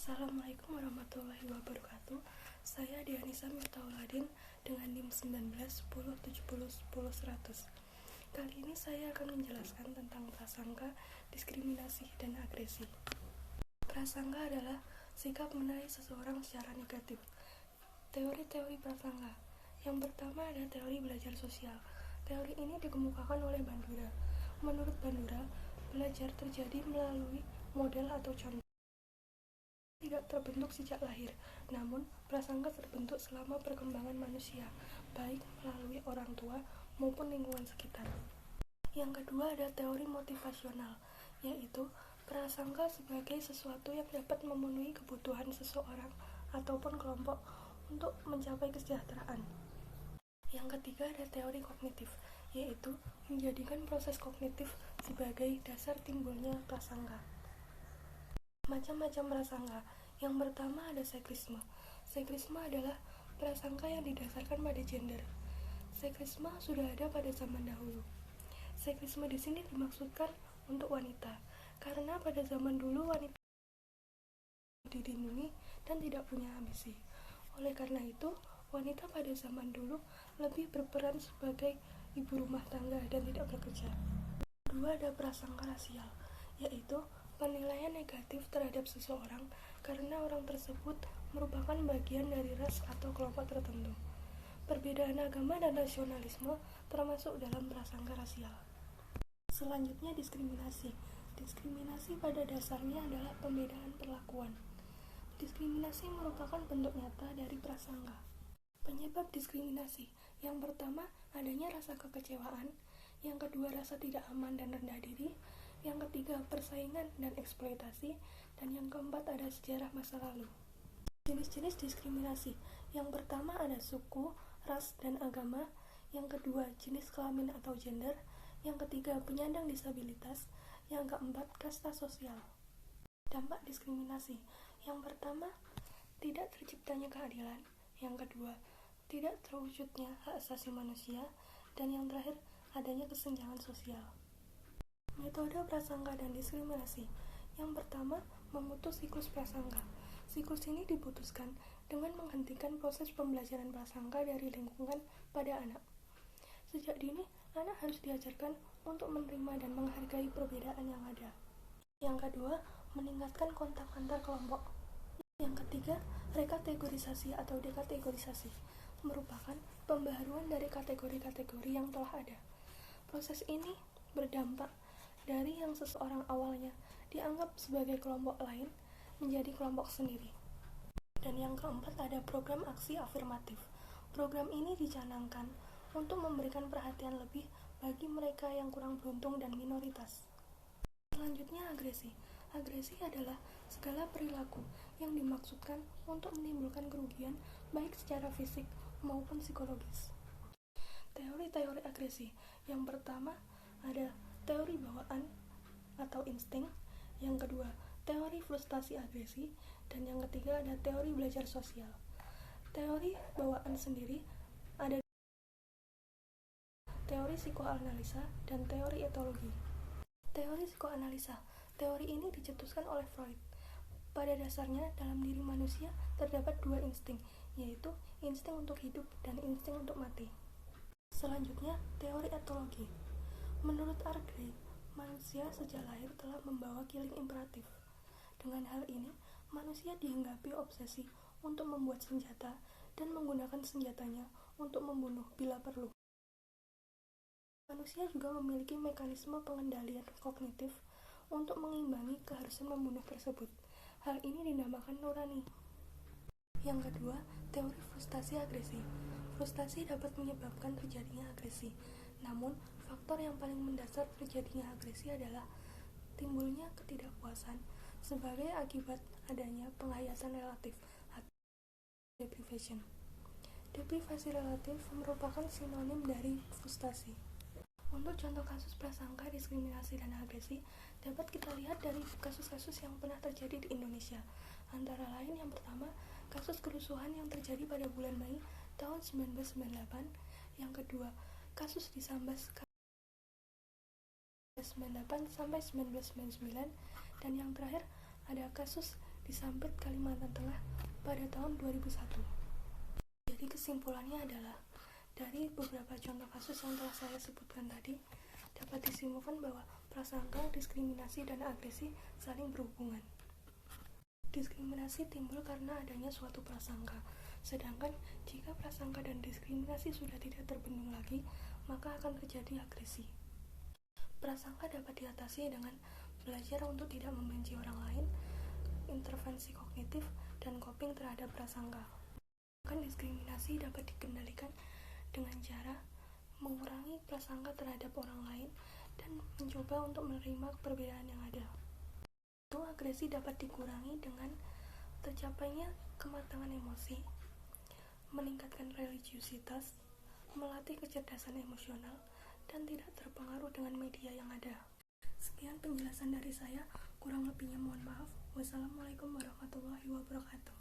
Assalamualaikum warahmatullahi wabarakatuh. Saya Dianisa Miftauladin dengan NIM 19 10 70 10 100. Kali ini saya akan menjelaskan tentang prasangka, diskriminasi, dan agresi. Prasangka adalah sikap menilai seseorang secara negatif. Teori-teori prasangka. Yang pertama ada teori belajar sosial. Teori ini dikemukakan oleh Bandura. Menurut Bandura, belajar terjadi melalui model atau contoh. Tidak terbentuk sejak lahir, namun prasangka terbentuk selama perkembangan manusia, baik melalui orang tua maupun lingkungan sekitar. Yang kedua ada teori motivasional, yaitu prasangka sebagai sesuatu yang dapat memenuhi kebutuhan seseorang ataupun kelompok untuk mencapai kesejahteraan. Yang ketiga ada teori kognitif, yaitu menjadikan proses kognitif sebagai dasar timbulnya prasangka. Macam-macam prasangka. Yang pertama ada sekrisme. Sekrisme adalah prasangka yang didasarkan pada gender. Sekrisme sudah ada pada zaman dahulu. Sekrisme di sini dimaksudkan untuk wanita, karena pada zaman dulu wanita dilindungi dan tidak punya ambisi. Oleh karena itu, wanita pada zaman dulu lebih berperan sebagai ibu rumah tangga dan tidak bekerja. Kedua ada prasangka rasial, yaitu penilaian negatif terhadap seseorang karena orang tersebut merupakan bagian dari ras atau kelompok tertentu. Perbedaan agama dan nasionalisme termasuk dalam prasangka rasial. Selanjutnya diskriminasi. Diskriminasi pada dasarnya adalah pembedaan perlakuan. Diskriminasi merupakan bentuk nyata dari prasangka. Penyebab diskriminasi. Yang pertama, adanya rasa kekecewaan. Yang kedua, rasa tidak aman dan rendah diri. Yang ketiga, persaingan dan eksploitasi. Dan yang keempat, ada sejarah masa lalu. Jenis-jenis diskriminasi. Yang pertama ada suku, ras, dan agama. Yang kedua, jenis kelamin atau gender. Yang ketiga, penyandang disabilitas. Yang keempat, kasta sosial. Dampak diskriminasi. Yang pertama, tidak terciptanya keadilan. Yang kedua, tidak terwujudnya hak asasi manusia. Dan yang terakhir, adanya kesenjangan sosial. Metode prasangka dan diskriminasi. Yang pertama, memutus siklus prasangka. Siklus ini diputuskan dengan menghentikan proses pembelajaran prasangka dari lingkungan pada anak. Sejak dini, anak harus diajarkan untuk menerima dan menghargai perbedaan yang ada. Yang kedua, meningkatkan kontak antar kelompok. Yang ketiga, rekategorisasi atau dekategorisasi merupakan pembaharuan dari kategori-kategori yang telah ada. Proses ini berdampak dari yang seseorang awalnya dianggap sebagai kelompok lain menjadi kelompok sendiri. Dan yang keempat ada program aksi afirmatif. Program ini dicanangkan untuk memberikan perhatian lebih bagi mereka yang kurang beruntung dan minoritas. Selanjutnya agresi. Agresi adalah segala perilaku yang dimaksudkan untuk menimbulkan kerugian baik secara fisik maupun psikologis. Teori-teori agresi. Yang pertama ada teori bawaan atau insting, yang kedua teori frustasi agresi, dan yang ketiga ada teori belajar sosial. Teori bawaan sendiri ada teori psikoanalisa dan teori etologi. Teori psikoanalisa. Teori ini dicetuskan oleh Freud. Pada dasarnya dalam diri manusia terdapat dua insting, yaitu insting untuk hidup dan insting untuk mati. Selanjutnya teori etologi. Menurut Argray, manusia sejak lahir telah membawa killing imperatif. Dengan hal ini, manusia dihinggapi obsesi untuk membuat senjata dan menggunakan senjatanya untuk membunuh bila perlu. Manusia juga memiliki mekanisme pengendalian kognitif untuk mengimbangi keharusan membunuh tersebut. Hal ini dinamakan nurani. Yang kedua, teori frustasi agresi. Frustasi dapat menyebabkan terjadinya agresi. Namun, faktor yang paling mendasar terjadinya agresi adalah timbulnya ketidakpuasan sebagai akibat adanya penghayatan relatif atau deprivation. Deprivasi relatif merupakan sinonim dari frustasi. Untuk contoh kasus prasangka, diskriminasi, dan agresi dapat kita lihat dari kasus-kasus yang pernah terjadi di Indonesia. Antara lain yang pertama, kasus kerusuhan yang terjadi pada bulan Mei tahun 1998. Yang kedua, kasus di Sambas 1998 sampai 1999, dan yang terakhir ada kasus di Sambet, Kalimantan Tengah pada tahun 2001. Jadi kesimpulannya adalah, dari beberapa contoh kasus yang telah saya sebutkan tadi, dapat disimpulkan bahwa prasangka, diskriminasi, dan agresi saling berhubungan. Diskriminasi timbul karena adanya suatu prasangka, sedangkan jika prasangka dan diskriminasi sudah tidak terbendung lagi, maka akan terjadi agresi. Prasangka dapat diatasi dengan belajar untuk tidak membenci orang lain, intervensi kognitif, dan coping terhadap prasangka. Bahkan diskriminasi dapat dikendalikan dengan cara mengurangi prasangka terhadap orang lain dan mencoba untuk menerima perbedaan yang ada. Itu agresi dapat dikurangi dengan tercapainya kematangan emosi, meningkatkan religiusitas, melatih kecerdasan emosional, dan tidak terpengaruh dengan media yang ada. Sekian penjelasan dari saya, kurang lebihnya mohon maaf. Wassalamualaikum warahmatullahi wabarakatuh.